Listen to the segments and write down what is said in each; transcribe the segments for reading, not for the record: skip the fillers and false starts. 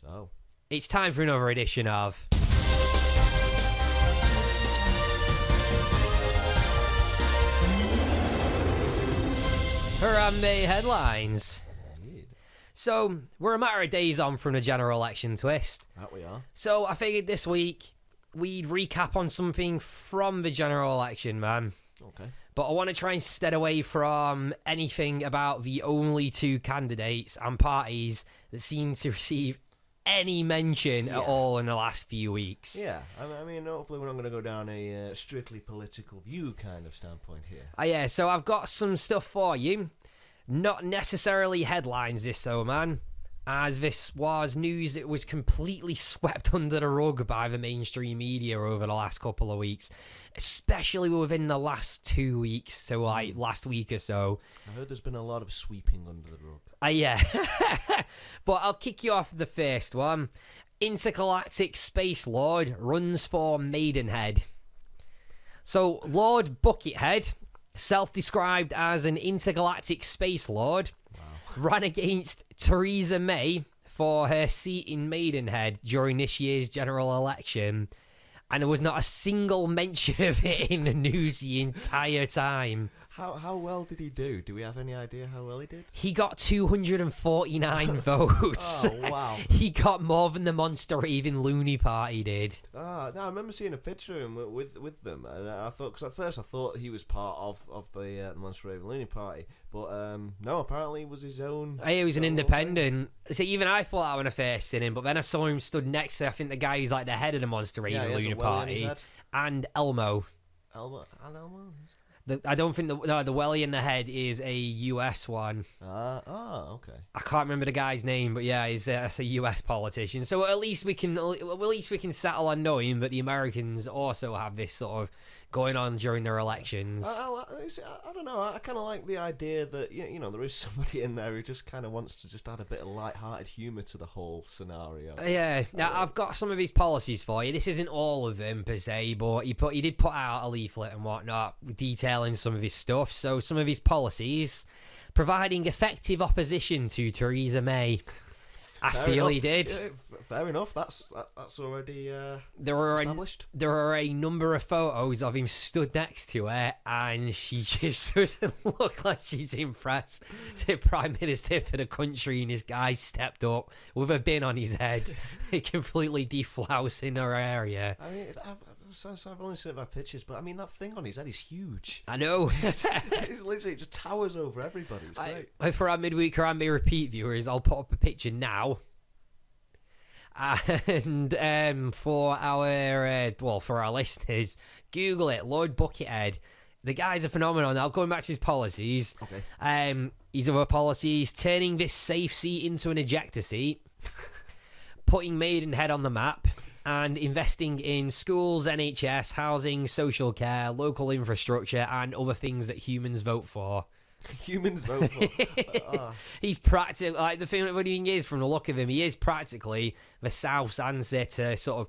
Oh. It's time for another edition of... Harambe Headlines. Indeed. So, we're a matter of days on from the general election twist. That we are. So, I figured this week we'd recap on something from the general election, man. Okay. But I want to try and stead away from anything about the only two candidates and parties that seem to receive any mention at all in the last few weeks. Yeah, I mean, hopefully we're not going to go down a strictly political view kind of standpoint here. Yeah, so I've got some stuff for you. Not necessarily headlines this though, man. As this was news that was completely swept under the rug by the mainstream media over the last couple of weeks. Especially within the last 2 weeks, so like last week or so. I heard there's been a lot of sweeping under the rug. Yeah. But I'll kick you off with the first one. Intergalactic Space Lord runs for Maidenhead. So, Lord Buckethead, self-described as an intergalactic space lord, ran against Theresa May for her seat in Maidenhead during this year's general election. And there was not a single mention of it in the news the entire time. How well did he do? Do we have any idea how well he did? He got 249 votes. Oh, wow. He got more than the Monster Raving Looney Party did. No, I remember seeing a picture of him with them, and I thought, because at first I thought he was part of the Monster Raving Looney Party, but no, apparently he was his own. He was an independent. So even I thought that when I first seen him, but then I saw him stood next to, I think, the guy who's like the head of the Monster Raving Looney Party, and Elmo. Elmo? I don't think the welly in the head is a US one. Okay. I can't remember the guy's name, but yeah, he's a US politician. So at least we can settle on knowing that the Americans also have this sort of going on during their elections. I don't know. I kind of like the idea that there is somebody in there who just kind of wants to just add a bit of light-hearted humour to the whole scenario. Yeah. Now I've got some of his policies for you. This isn't all of them per se, but he did put out a leaflet and whatnot detailing some of his stuff. So some of his policies: providing effective opposition to Theresa May. He did. Yeah, fair enough. That's already established. There are a number of photos of him stood next to her, and she just doesn't look like she's impressed. The Prime Minister for the country, and this guy stepped up with a bin on his head, completely deflousing her area. I mean, I've only seen it by pictures, but I mean, that thing on his head is huge. I know. It's literally, it just towers over everybody. It's great. For our Midweek Army Repeat viewers, I'll put up a picture now. And for our listeners, Google it, Lord Buckethead. The guy's a phenomenon. Now, going back to his policies. Okay. His other policies: turning this safe seat into an ejector seat, putting Maidenhead on the map, and investing in schools, NHS, housing, social care, local infrastructure, and other things that humans vote for. Humans vote for. He's practically, like, the thing is, from the look of him, he is practically the South's answer to sort of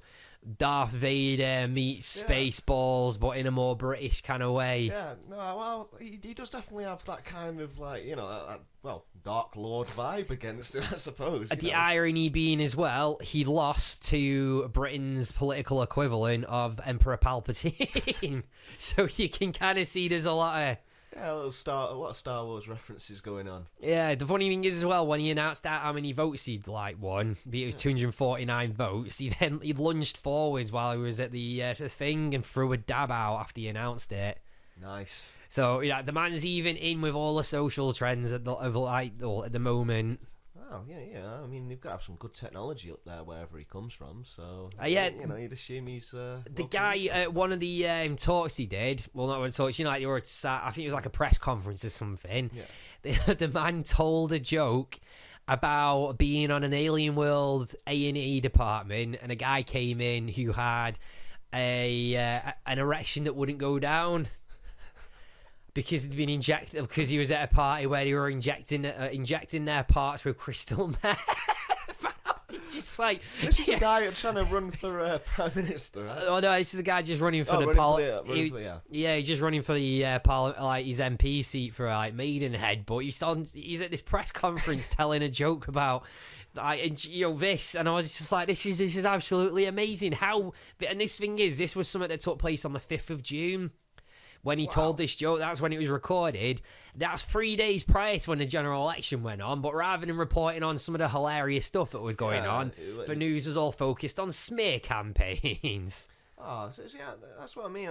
Darth Vader meets Spaceballs, but in a more British kind of way. Yeah, no, well, he does definitely have that kind of, like, Dark Lord vibe against it, I suppose. The irony being as well, he lost to Britain's political equivalent of Emperor Palpatine. So you can kind of see there's a lot of Star Wars references going on. Yeah, the funny thing is as well, when he announced out how many votes he'd won, it was 249 votes. He lunged forwards while he was at the thing and threw a dab out after he announced it. Nice. So the man's even in with all the social trends at the moment. Oh, yeah. I mean, they've got to have some good technology up there wherever he comes from. So, you'd assume he's... the guy at one of the talks he did, well, not one talks, they were I think it was like a press conference or something. Yeah. The man told a joke about being on an alien world A&E department, and a guy came in who had an erection that wouldn't go down. Because he'd been injected, because he was at a party where they were injecting their parts with crystal meth. It's just like... This is a guy trying to run for Prime Minister, right? Oh, no, this is the guy just running for he's just running for the his MP seat for Maidenhead, but he's at this press conference telling a joke about this, and I was just like, this is absolutely amazing. How, and this thing is, this was something that took place on the 5th of June. When he told this joke, that's when it was recorded. That's 3 days prior to when the general election went on. But rather than reporting on some of the hilarious stuff that was going on, the news was all focused on smear campaigns. Oh, so, yeah, that's what I mean.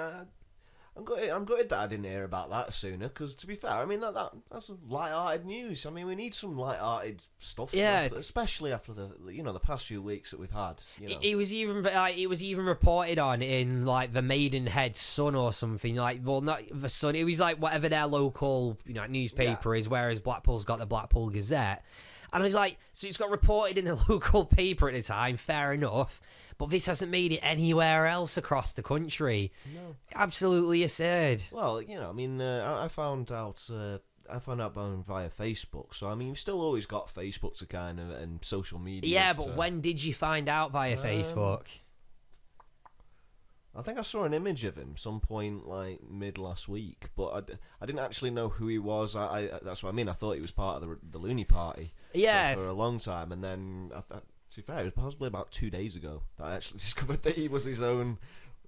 I'm gutted that I didn't hear about that sooner, because to be fair, I mean that's light-hearted news. I mean, we need some light-hearted stuff, especially after the past few weeks that we've had. It was even reported on in like the Maidenhead Sun or something. Like, well, not the Sun. It was like whatever their local newspaper is, whereas Blackpool's got the Blackpool Gazette. And I was like, so it's got reported in the local paper at the time. Fair enough. But this hasn't made it anywhere else across the country. No. Absolutely absurd. Well, I mean, I found out via Facebook. So, I mean, you've still always got Facebook to kind of, and social media. Yeah, but when did you find out via Facebook? I think I saw an image of him some point like mid last week, but I didn't actually know who he was. That's what I mean. I thought he was part of the Looney Party. Yeah. For a long time, and then to be fair, it was possibly about 2 days ago that I actually discovered that he was his own.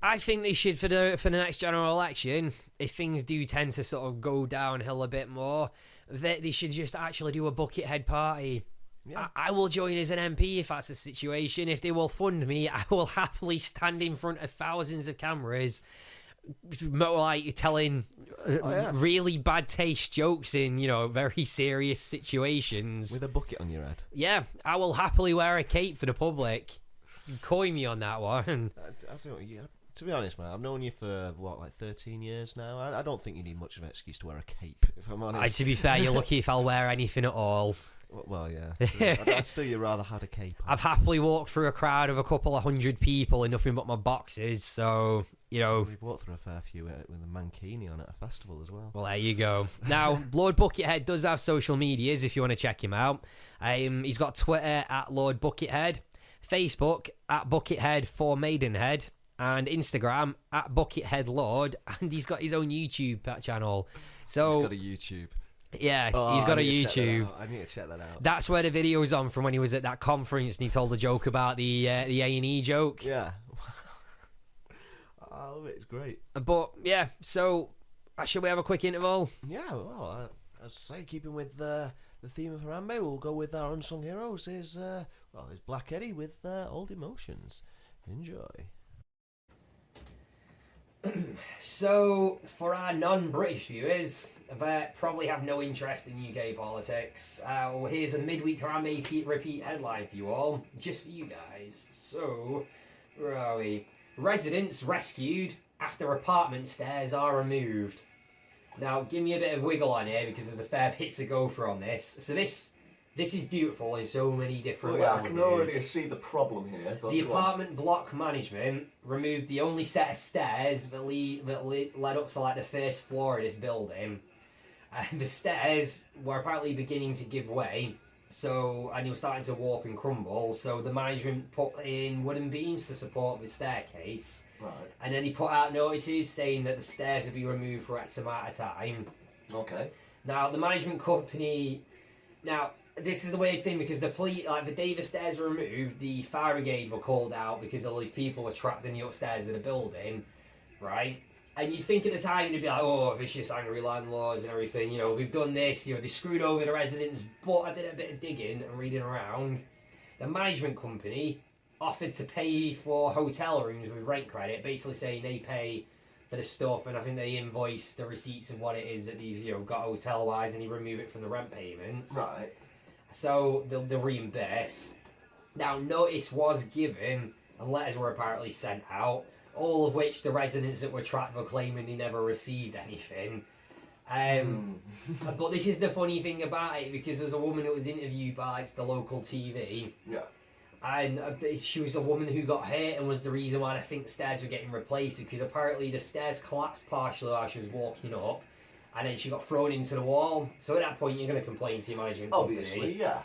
I think they should, for the next general election, if things do tend to sort of go downhill a bit more, they should just actually do a Buckethead party. Yeah. I will join as an MP if that's the situation. If they will fund me, I will happily stand in front of thousands of cameras, like telling really bad taste jokes in very serious situations with a bucket on your head. Yeah, I will happily wear a cape for the public. Coin me on that one. To be honest, man, I've known you for 13 years now. I don't think you need much of an excuse to wear a cape, if I'm honest. To be fair, you're lucky if I'll wear anything at all. Well, yeah. I'd still rather had a cape on. I've happily walked through a crowd of a couple of hundred people in nothing but my boxes, so, We've walked through a fair few with a mankini on at a festival as well. Well, there you go. Now, Lord Buckethead does have social medias if you want to check him out. He's got Twitter at Lord Buckethead, Facebook at Buckethead for Maidenhead, and Instagram at Buckethead Lord, and he's got his own YouTube channel. So he's got a YouTube. Yeah, he's got a YouTube. I need to check that out. That's where the video's on from when he was at that conference and he told a joke about the A&E joke. Yeah. I love it. It's great. But, yeah, so should we have a quick interval? Yeah, well, as I say, keeping with the theme of Harambe, we'll go with our unsung heroes. Here's Black Eddie with Old Emotions. Enjoy. So, for our non-British viewers that probably have no interest in UK politics, here's a Midweek Army Repeat headline for you all, just for you guys. So, where are we? Residents rescued after apartment stairs are removed. Now, give me a bit of wiggle on here because there's a fair bit to go for on this. So this is beautiful in so many different ways. I can already see the problem here. The apartment block management removed the only set of stairs that led up to like the first floor of this building. And the stairs were apparently beginning to give way, and they were starting to warp and crumble. So the management put in wooden beams to support the staircase. Right. And then he put out notices saying that the stairs would be removed for X amount of time. Okay. Now the management company. Now this is the weird thing because the day the stairs were removed, the fire brigade were called out because all these people were trapped in the upstairs of the building, right? And you think at the time you'd be like, oh, vicious, angry landlords and everything. We've done this. They screwed over the residents. But I did a bit of digging and reading around. The management company offered to pay for hotel rooms with rent credit, basically saying they pay for the stuff, and I think they invoice the receipts of what it is that these got hotel-wise, and they remove it from the rent payments. Right. So they'll reimburse. Now, notice was given, and letters were apparently sent out, all of which the residents that were trapped were claiming they never received anything. But this is the funny thing about it, because there's a woman that was interviewed by the local TV. Yeah. And she was a woman who got hurt and was the reason why I think the stairs were getting replaced, because apparently the stairs collapsed partially while she was walking up, and then she got thrown into the wall. So at that point, you're going to complain to your management company. Obviously, yeah.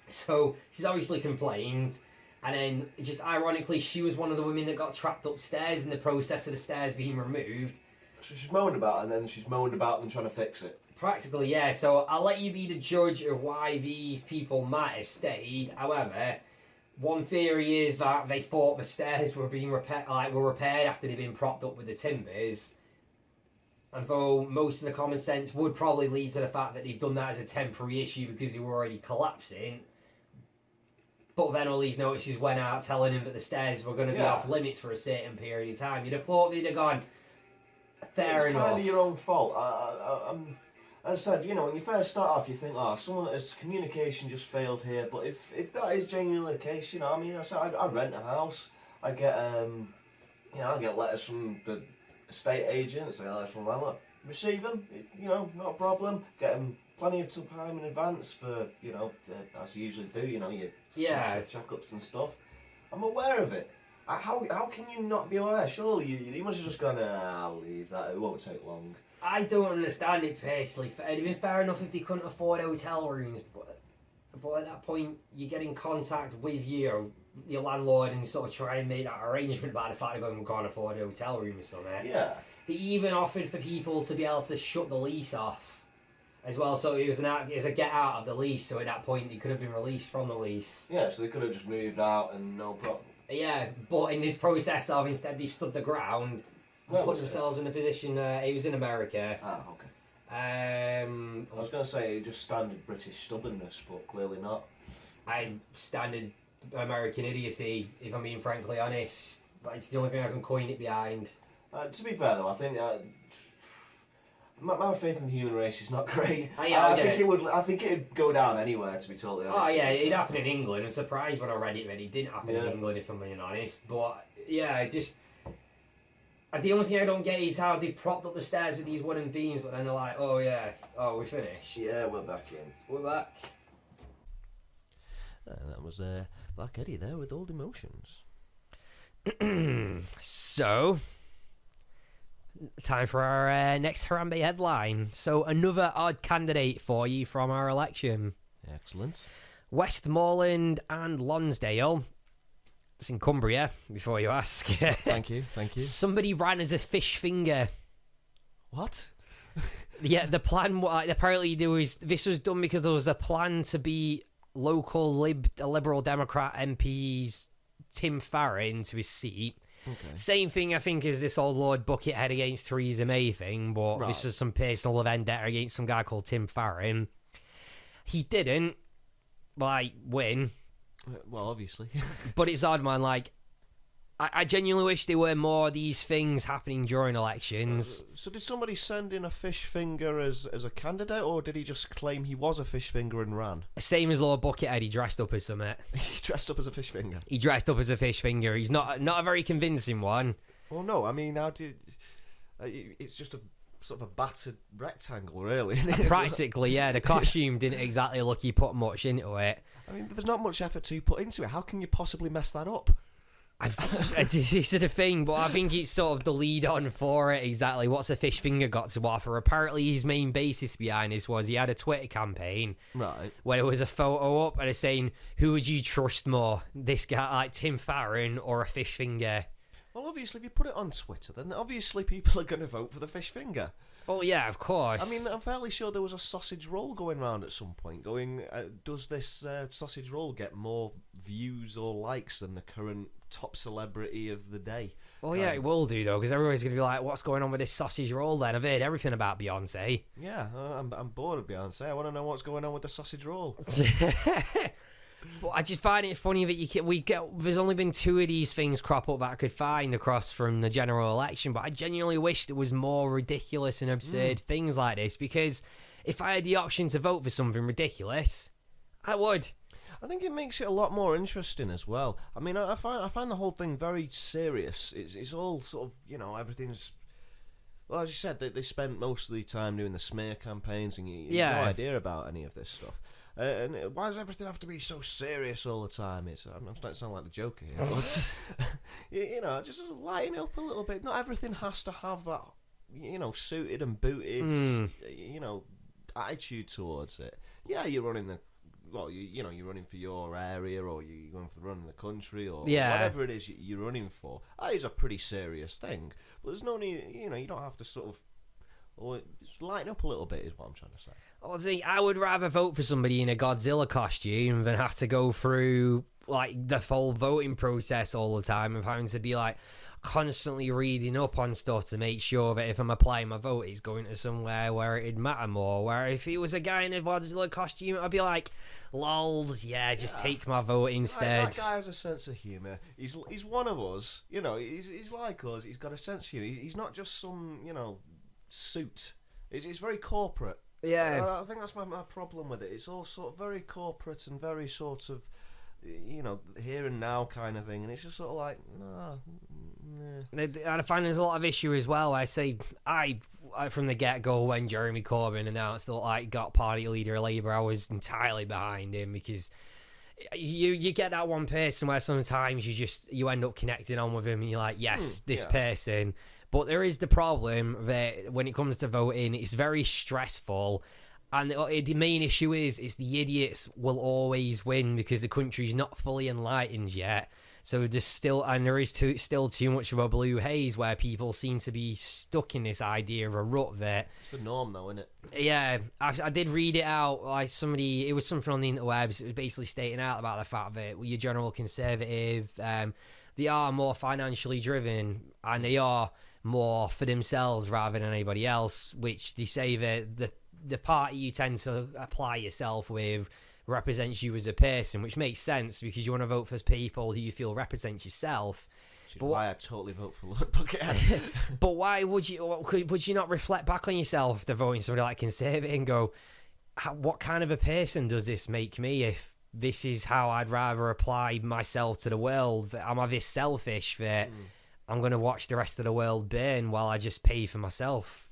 So she's obviously complained. And then, just ironically, she was one of the women that got trapped upstairs in the process of the stairs being removed. So she's moaned about it, and then she's moaned about them trying to fix it. Practically, yeah. So I'll let you be the judge of why these people might have stayed. However, one theory is that they thought the stairs were being repaired after they'd been propped up with the timbers. And though most of the common sense would probably lead to the fact that they've done that as a temporary issue because they were already collapsing. But then all these notices went out telling him that the stairs were going to be off limits for a certain period of time. You'd have thought they'd have gone, fair enough. It's kind of your own fault. As I said, you know, when you first start off, you think, someone's communication just failed here. But if that is genuinely the case, you know, I mean, I rent a house. I get letters from the estate agents. I get letters from the landlord. Receive them, you know, not a problem. Get them plenty of time in advance for, you know, as you usually do, you know, your checkups and stuff. I'm aware of it. How can you not be aware? Surely you must have just gone, I'll leave that, it won't take long. I don't understand it personally. It'd have been fair enough if they couldn't afford hotel rooms, but at that point, you get in contact with your landlord and sort of try and make that arrangement about the fact that we can't afford a hotel room or something. Yeah. They even offered for people to be able to shut the lease off as well, so it was a get out of the lease, so at that point they could have been released from the lease. Yeah, so they could have just moved out and no problem. Yeah, but in this process of instead they've stood the ground and put themselves in a position, it was in America. Ah, okay. I was going to say just standard British stubbornness, but clearly not. Standard American idiocy, if I'm being frankly honest. It's the only thing I can coin it behind. To be fair though, I think my faith in the human race is not great. I think it'd go down anywhere, to be totally honest. Oh yeah, it happened in England. I'm surprised when I read it that it didn't happen in England, if I'm being honest. But yeah, the only thing I don't get is how they propped up the stairs with these wooden beams, but then they're like, we're finished. Yeah, we're back in. We're back. That was Black Eddie there with Old Emotions. So, time for our next Harambe headline. So, another odd candidate for you from our election. Excellent. Westmoreland and Lonsdale. It's in Cumbria, before you ask. Thank you. Somebody ran as a fish finger. What? Yeah, the plan, apparently this was done because there was a plan to be local Liberal Democrat MP's Tim Farron to his seat. Okay. Same thing, I think, as this old Lord Buckethead against Theresa May thing, but this was some personal vendetta against some guy called Tim Farron. He didn't, win. Well, obviously. But it's odd, man. I genuinely wish there were more of these things happening during elections. So did somebody send in a fish finger as a candidate, or did he just claim he was a fish finger and ran? Same as Lord Buckethead, he dressed up as something. He dressed up as a fish finger? He dressed up as a fish finger. He's not a very convincing one. Well, no, I mean, how did... it's just a sort of a battered rectangle, really, isn't it? Practically, yeah. The costume didn't exactly look he put much into it. I mean, there's not much effort to put into it. How can you possibly mess that up? It's the thing, but I think it's sort of the lead on for it. Exactly, what's a fish finger got to offer? Apparently, his main basis behind this was he had a Twitter campaign, right, where there was a photo up and it's saying, "Who would you trust more, this guy like Tim Farron or a fish finger?" Well, obviously, if you put it on Twitter, then obviously people are going to vote for the fish finger. Oh yeah, of course. I mean, I'm fairly sure there was a sausage roll going round at some point. Does this sausage roll get more views or likes than the current top celebrity of the day? Well, yeah, it will do though, because everybody's going to be like, "What's going on with this sausage roll?" Then I've heard everything about Beyonce. Yeah, I'm bored of Beyonce. I want to know what's going on with the sausage roll. But I just find it funny that there's only been 2 of these things crop up that I could find across from the general election, but I genuinely wish there was more ridiculous and absurd things like this, because if I had the option to vote for something ridiculous, I would. I think it makes it a lot more interesting as well. I mean, I find the whole thing very serious. It's all sort of, everything's... Well, as you said, they spent most of the time doing the smear campaigns, and you have no idea about any of this stuff. And why does everything have to be so serious all the time? I'm starting to sound like the Joker here. But, just lighten up a little bit. Not everything has to have that, suited and booted, attitude towards it. Yeah, you're running the you're running for your area, or you're going for the run in the country, or whatever it is you're running for. That is a pretty serious thing. But there's no need, you don't have to sort of. Or just lighten up a little bit is what I'm trying to say. Oh, see, I would rather vote for somebody in a Godzilla costume than have to go through like the full voting process all the time of having to be like constantly reading up on stuff to make sure that if I'm applying my vote, it's going to somewhere where it'd matter more. Where if it was a guy in a Godzilla costume, I'd be like, lols, just take my vote instead. That guy has a sense of humour. He's one of us. He's like us. He's got a sense of humour. He's not just some, suit. It's very corporate. Yeah. I think that's my problem with it. It's all sort of very corporate and very sort of, here and now kind of thing. And it's just sort of like, nah. And I find there's a lot of issue as well. I say, from the get-go, when Jeremy Corbyn announced that got party leader of Labour, I was entirely behind him, because you get that one person where sometimes you end up connecting on with him and you're like, yes, this person. But there is the problem that when it comes to voting, it's very stressful. And the main issue is the idiots will always win because the country's not fully enlightened yet. So there is still too much of a blue haze where people seem to be stuck in this idea of a rut that... It's the norm though, isn't it? Yeah, I did read it out. It was something on the interwebs. It was basically stating out about the fact that your general conservative, they are more financially driven and they are more for themselves rather than anybody else, which they say that the party you tend to apply yourself with represents you as a person, which makes sense because you want to vote for people who you feel represents yourself. Which is why I totally vote for Lord Buckethead. But why would you not reflect back on yourself after voting somebody like Conservative and go, what kind of a person does this make me if this is how I'd rather apply myself to the world? Am I this selfish that I'm going to watch the rest of the world burn while I just pay for myself?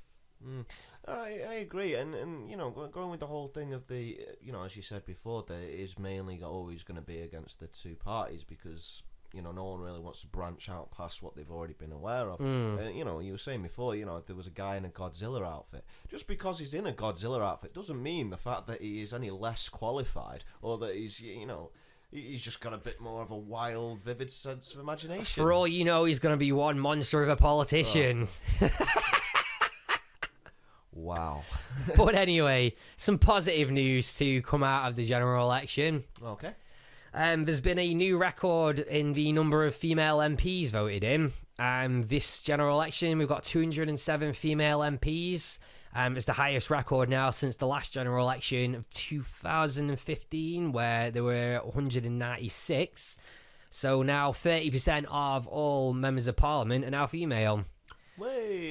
I agree, and going with the whole thing of the, as you said before, that it is mainly always going to be against the two parties because, no one really wants to branch out past what they've already been aware of. You were saying before, if there was a guy in a Godzilla outfit, just because he's in a Godzilla outfit doesn't mean the fact that he is any less qualified or that he's, he's just got a bit more of a wild, vivid sense of imagination. For all you know, he's going to be one monster of a politician. Wow. But anyway, some positive news to come out of the general election. Okay. There's been a new record in the number of female MPs voted in. This general election, we've got 207 female MPs. It's the highest record now since the last general election of 2015, where there were 196. So now 30% of all members of parliament are now female.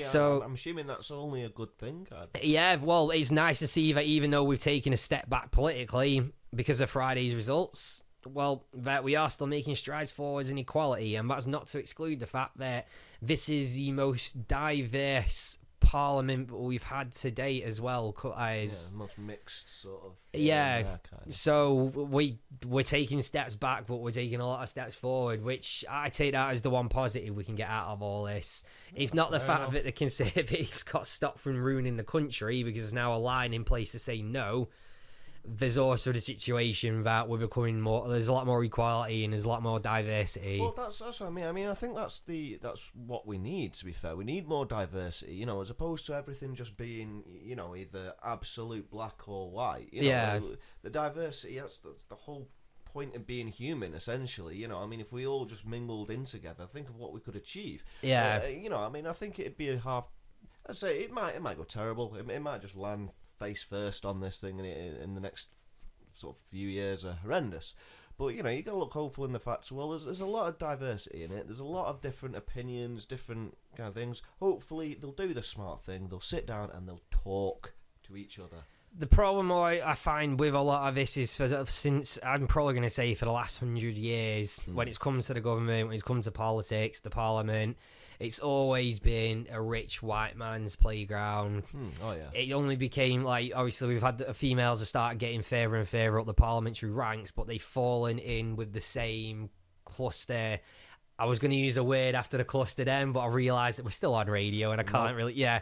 So I'm assuming that's only a good thing. Yeah, well, it's nice to see that even though we've taken a step back politically because of Friday's results, well, that we are still making strides forwards in equality, and that's not to exclude the fact that this is the most diverse parliament we've had to date as well. Most mixed sort of. Yeah, so we're taking steps back, but we're taking a lot of steps forward, which I take that as the one positive we can get out of all this. If not the fact that the Conservatives got stopped from ruining the country because there's now a line in place to say no. There's also the situation that we're becoming more. There's a lot more equality and there's a lot more diversity. Well, that's what I mean. I think that's what we need. To be fair, we need more diversity. As opposed to everything just being either absolute black or white. The diversity. That's the whole point of being human, essentially. If we all just mingled in together, think of what we could achieve. Yeah. I think it'd be I'd say it might go terrible. It might just land face first on this thing, and in the next sort of few years are horrendous. But you got to look hopeful in the fact. Well, there's a lot of diversity in it. There's a lot of different opinions, different kind of things. Hopefully, they'll do the smart thing. They'll sit down and they'll talk to each other. The problem I find with a lot of this is since I'm probably going to say for the last 100 years, when it's come to the government, when it's come to politics, the parliament, it's always been a rich white man's playground. Oh yeah. It only became obviously we've had the females that start getting further and further up the parliamentary ranks, but they've fallen in with the same cluster I was going to use a word after the cluster then, but I realised that we're still on radio and I can't really. Yeah,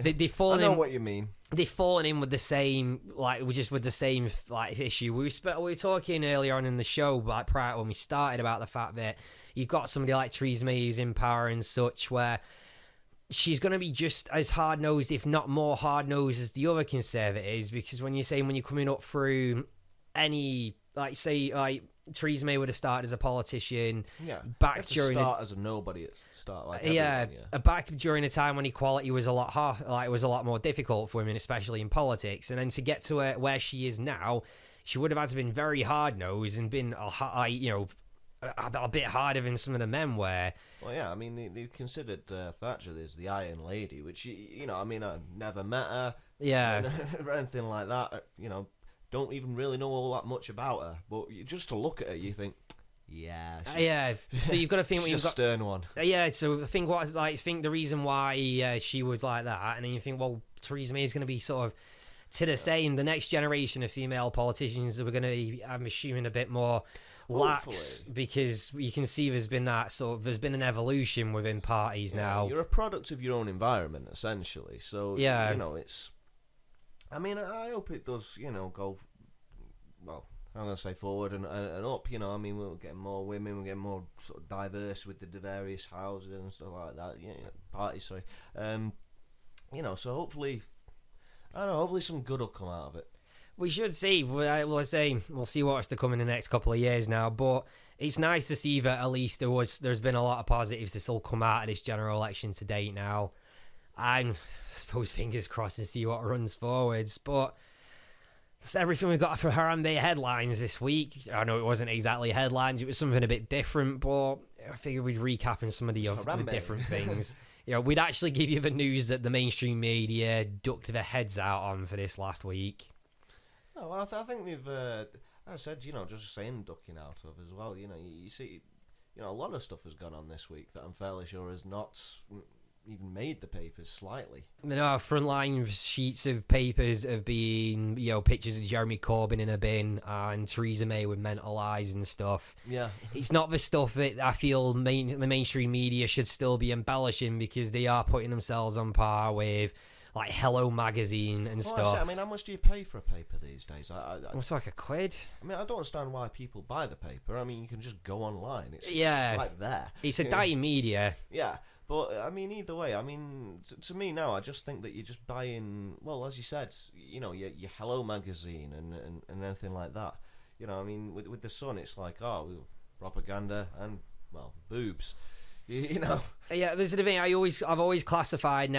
they fall I know what you mean. They've fallen in with the same, like, just with the same like issue. We were talking earlier on in the show, like prior when we started, about the fact that you've got somebody like Theresa May who's in power and such, where she's going to be just as hard-nosed, if not more hard-nosed, as the other Conservatives. Because when you're coming up through any, like, say, like, Theresa May would have started as a politician. Yeah, back during as a nobody at start, like back during a time when equality was a lot more difficult for women, especially in politics. And then to get to where she is now, she would have had to been very hard nosed and been a bit harder than some of the men were. Well, yeah, I mean they considered Thatcher as the Iron Lady, which I mean, I never met her, or anything like that, Don't even really know all that much about her, but just to look at her, you think, So you've got to think she's a stern one. So think the reason why she was like that, and then you think, well, Theresa May is going to be sort of to the same. The next generation of female politicians that we're going to be, I'm assuming, a bit more lax, because you can see there's been an evolution within parties now. You're a product of your own environment, essentially. So it's. I mean, I hope it does, go, well, I'm going to say forward and up, I mean, we're getting more women, we're getting more sort of diverse with the various houses and stuff like that, parties, sorry. So hopefully, hopefully some good will come out of it. We should see. We'll see what's to come in the next couple of years now, but it's nice to see that at least there's been a lot of positives to still come out of this general election to date now. I suppose fingers crossed and see what runs forwards. But that's everything we got for Harambe Headlines this week. I know it wasn't exactly headlines, it was something a bit different, but I figured we'd recap on some of the different things. We'd actually give you the news that the mainstream media ducked their heads out on for this last week. Oh, well, I think we've, I said, just saying ducking out of as well. You see, a lot of stuff has gone on this week that I'm fairly sure has not even made the papers slightly. Our frontline sheets of papers have been, pictures of Jeremy Corbyn in a bin and Theresa May with mental eyes and stuff. Yeah. It's not the stuff that I feel the mainstream media should still be embellishing, because they are putting themselves on par with, like, Hello Magazine and stuff. I mean, how much do you pay for a paper these days? It's like £1. I mean, I don't understand why people buy the paper. I mean, you can just go online. It's right there. It's a dying media. Yeah. But, I mean, either way, I mean, to me now, I just think that you're just buying, well, as you said, your Hello Magazine and anything like that. I mean, with the Sun, it's like, propaganda and, well, boobs. Yeah, this is the thing. I've always classified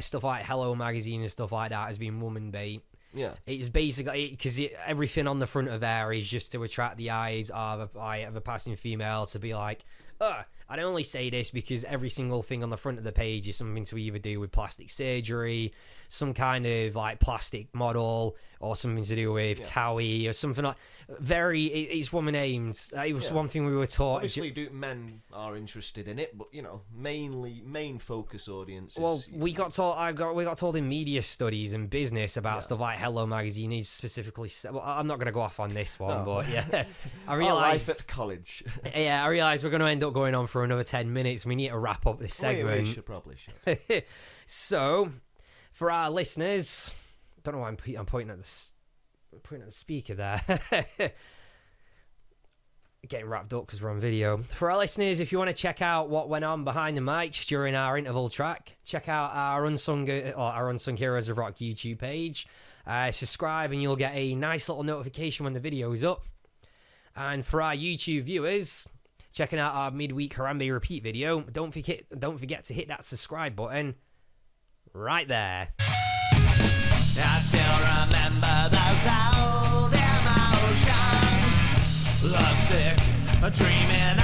stuff like Hello Magazine and stuff like that as being woman bait. Yeah, it's basically because everything on the front of there is just to attract the eyes of a passing female to be like, I only say this because every single thing on the front of the page is something to either do with plastic surgery, some kind of like plastic model, or something to do with Towie or something like. It's woman aimed. It was one thing we were taught. Obviously, men are interested in it, but main focus audience. We got told in media studies and business about stuff like Hello Magazine is specifically. Well, I'm not going to go off on this one, but yeah, I realised life at college. Yeah, I realised we're going to end up going on for another 10 minutes. We need to wrap up this segment. We probably should. So, for our listeners, I don't know why I'm pointing at the speaker there. Getting wrapped up because we're on video. For our listeners, if you want to check out what went on behind the mics during our interval track, check out our Unsung Heroes of Rock YouTube page. Subscribe and you'll get a nice little notification when the video is up. And for our YouTube viewers, checking out our midweek Harambe Repeat video, don't forget to hit that subscribe button right there. I still remember those old emotions, lovesick, dreaming